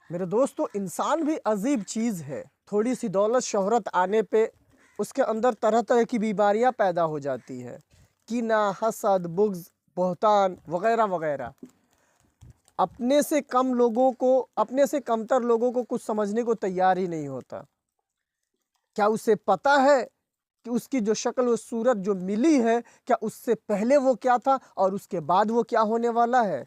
میرے دوستو، انسان بھی عجیب چیز ہے۔ تھوڑی سی دولت شہرت آنے پہ اس کے اندر طرح طرح کی بیماریاں پیدا ہو جاتی ہے۔ کینہ، حسد، بغض، بہتان وغیرہ وغیرہ۔ اپنے سے کمتر لوگوں کو کچھ سمجھنے کو تیار ہی نہیں ہوتا۔ کیا اسے پتا ہے کہ اس کی جو شکل و صورت جو ملی ہے، کیا اس سے پہلے وہ کیا تھا اور اس کے بعد وہ کیا ہونے والا ہے؟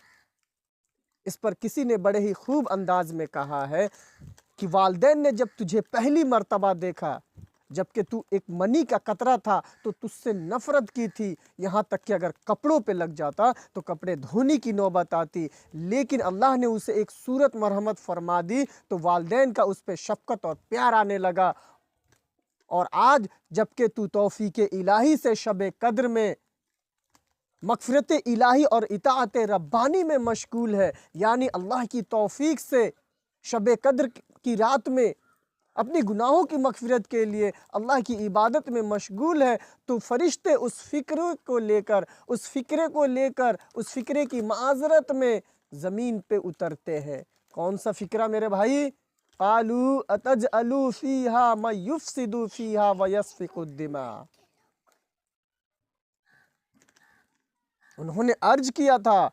اس پر کسی نے بڑے ہی خوب انداز میں کہا ہے کہ والدین نے جب تجھے پہلی مرتبہ دیکھا، جبکہ تو ایک منی کا قطرہ تھا، تو تجھ سے نفرت کی تھی، یہاں تک کہ اگر کپڑوں پہ لگ جاتا تو کپڑے دھونے کی نوبت آتی، لیکن اللہ نے اسے ایک صورت مرحمت فرما دی تو والدین کا اس پہ شفقت اور پیار آنے لگا۔ اور آج جبکہ تو توفیق الہی سے شب قدر میں مغفرت الہی اور اطاعت ربانی میں مشغول ہے، یعنی اللہ کی توفیق سے شب قدر کی رات میں اپنی گناہوں کی مغفرت کے لیے اللہ کی عبادت میں مشغول ہے، تو فرشتے اس فکرے کی معذرت میں زمین پہ اترتے ہیں۔ کون سا فکرہ میرے بھائی؟ قالوا اتجعل فیہا من یفسد فیہا ویسفک الدماء۔ انہوں نے عرض کیا تھا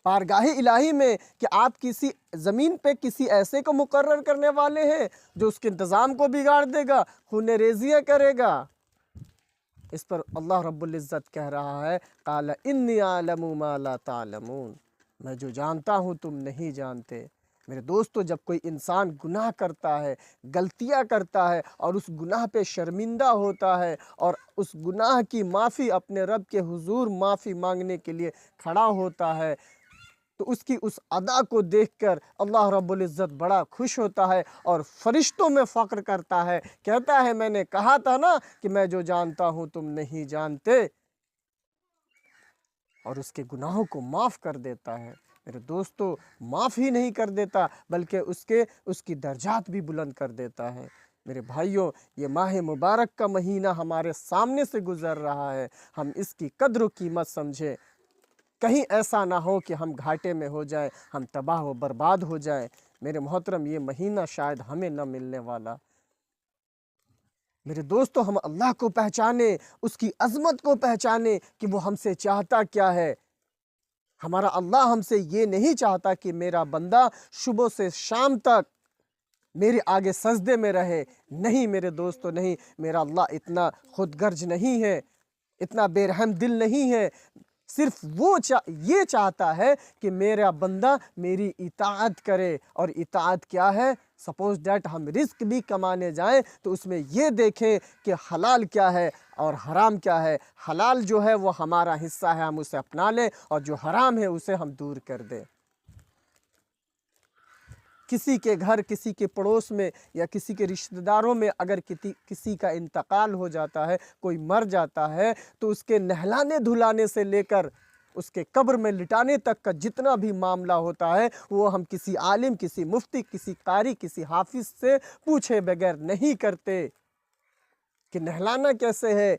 بارگاہ الہی میں کہ آپ کسی زمین پہ کسی ایسے کو مقرر کرنے والے ہیں جو اس کے انتظام کو بگاڑ دے گا، خون ریزیاں کرے گا۔ اس پر اللہ رب العزت کہہ رہا ہے قال انی اعلم ما لا تعلمون، میں جو جانتا ہوں تم نہیں جانتے۔ میرے دوستو، جب کوئی انسان گناہ کرتا ہے، غلطیاں کرتا ہے اور اس گناہ پہ شرمندہ ہوتا ہے اور اس گناہ کی معافی اپنے رب کے حضور معافی مانگنے کے لیے کھڑا ہوتا ہے، تو اس کی اس ادا کو دیکھ کر اللہ رب العزت بڑا خوش ہوتا ہے اور فرشتوں میں فخر کرتا ہے، کہتا ہے میں نے کہا تھا نا کہ میں جو جانتا ہوں تم نہیں جانتے، اور اس کے گناہوں کو معاف کر دیتا ہے۔ میرے دوستو، معاف ہی نہیں کر دیتا بلکہ اس کی درجات بھی بلند کر دیتا ہے۔ میرے بھائیوں، یہ ماہ مبارک کا مہینہ ہمارے سامنے سے گزر رہا ہے، ہم اس کی قدر و قیمت سمجھیں، کہیں ایسا نہ ہو کہ ہم گھاٹے میں ہو جائیں، ہم تباہ و برباد ہو جائیں۔ میرے محترم، یہ مہینہ شاید ہمیں نہ ملنے والا۔ میرے دوستو، ہم اللہ کو پہچانے، اس کی عظمت کو پہچانے کہ وہ ہم سے چاہتا کیا ہے۔ ہمارا اللہ ہم سے یہ نہیں چاہتا کہ میرا بندہ صبح سے شام تک میرے آگے سجدے میں رہے۔ نہیں میرے دوستو، نہیں، میرا اللہ اتنا خود غرض نہیں ہے، اتنا بے رحم دل نہیں ہے۔ صرف وہ یہ چاہتا ہے کہ میرا بندہ میری اطاعت کرے، اور اطاعت کیا ہے؟ سپوز دیٹ ہم رزق بھی کمانے جائیں تو اس میں یہ دیکھیں کہ حلال کیا ہے اور حرام کیا ہے۔ حلال جو ہے وہ ہمارا حصہ ہے، ہم اسے اپنا لیں، اور جو حرام ہے اسے ہم دور کر دیں۔ کسی کے گھر، کسی کے پڑوس میں یا کسی کے رشتہ داروں میں اگر کسی کا انتقال ہو جاتا ہے، کوئی مر جاتا ہے، تو اس کے نہلانے دھلانے سے لے کر اس کے قبر میں لٹانے تک کا جتنا بھی معاملہ ہوتا ہے وہ ہم کسی عالم، کسی مفتی، کسی قاری، کسی حافظ سے پوچھے بغیر نہیں کرتے کہ نہلانا کیسے ہے،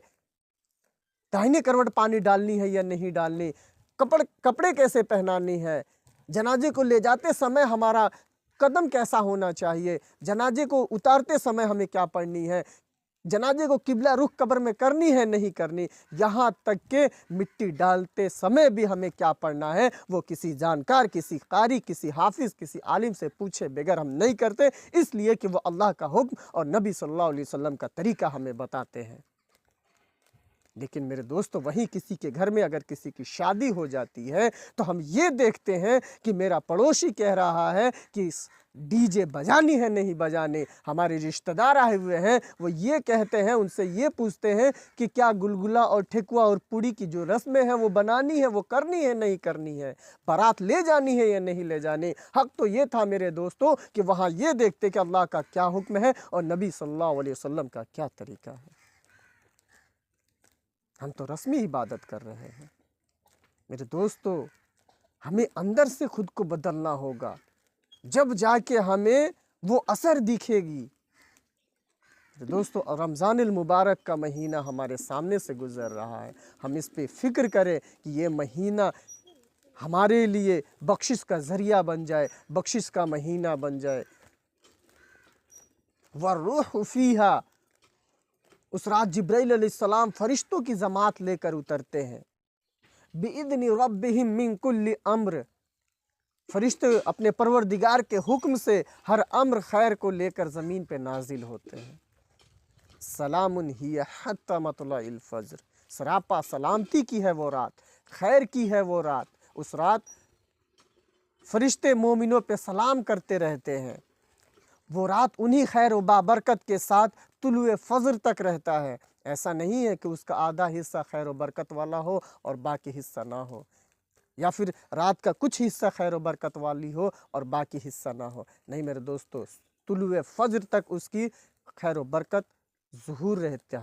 داہنے کروٹ پانی ڈالنی ہے یا نہیں ڈالنی، کپڑے کیسے پہنانی ہے، جنازے کو لے جاتے سمے ہمارا قدم کیسا ہونا چاہیے، جنازے کو اتارتے سمے ہمیں کیا پڑھنی ہے، جنازے کو قبلہ رخ قبر میں کرنی ہے نہیں کرنی، یہاں تک کہ مٹی ڈالتے سمے بھی ہمیں کیا پڑھنا ہے وہ کسی جانکار، کسی قاری، کسی حافظ، کسی عالم سے پوچھے بغیر ہم نہیں کرتے، اس لیے کہ وہ اللہ کا حکم اور نبی صلی اللہ علیہ وسلم کا طریقہ ہمیں بتاتے ہیں۔ لیکن میرے دوستو، وہیں کسی کے گھر میں اگر کسی کی شادی ہو جاتی ہے تو ہم یہ دیکھتے ہیں کہ میرا پڑوسی کہہ رہا ہے کہ ڈی جے بجانی ہے نہیں بجانی، ہمارے رشتہ دار آئے ہوئے ہیں وہ یہ کہتے ہیں، ان سے یہ پوچھتے ہیں کہ کیا گلگلہ اور ٹھیکوا اور پوڑی کی جو رسمیں ہیں وہ بنانی ہے، وہ کرنی ہے نہیں کرنی ہے، بارات لے جانی ہے یا نہیں لے جانی۔ حق تو یہ تھا میرے دوستو کہ وہاں یہ دیکھتے کہ اللہ کا کیا حکم ہے اور نبی صلی اللہ علیہ وسلم کا کیا طریقہ ہے۔ ہم تو رسمی عبادت کر رہے ہیں۔ میرے دوستو، ہمیں اندر سے خود کو بدلنا ہوگا، جب جا کے ہمیں وہ اثر دکھے گی۔ میرے دوستو، رمضان المبارک کا مہینہ ہمارے سامنے سے گزر رہا ہے، ہم اس پہ فکر کریں کہ یہ مہینہ ہمارے لیے بخشش کا ذریعہ بن جائے، بخشش کا مہینہ بن جائے۔ وَالرُّوحُ فِيهَا، اس رات جبرائیل علیہ السلام فرشتوں کی جماعت لے کر اترتے ہیں۔ بِإِذْنِ رَبِّهِمْ مِنْ كُلِّ أَمْرٍ، فرشتے اپنے پروردگار کے حکم سے ہر امر خیر کو لے کر زمین پہ نازل ہوتے ہیں۔ سلام ہی حتی مطلع الفجر، سراپا سلامتی کی ہے وہ رات، خیر کی ہے وہ رات۔ اس رات فرشتے مومنوں پہ سلام کرتے رہتے ہیں۔ وہ رات انہی خیر و بابرکت کے ساتھ طلوع فجر تک رہتا ہے۔ ایسا نہیں ہے کہ اس کا آدھا حصہ خیر و برکت والا ہو اور باقی حصہ نہ ہو، یا پھر رات کا کچھ حصہ خیر و برکت والی ہو اور باقی حصہ نہ ہو۔ نہیں میرے دوستو، طلوع فجر تک اس کی خیر و برکت ظہور رہتا ہے۔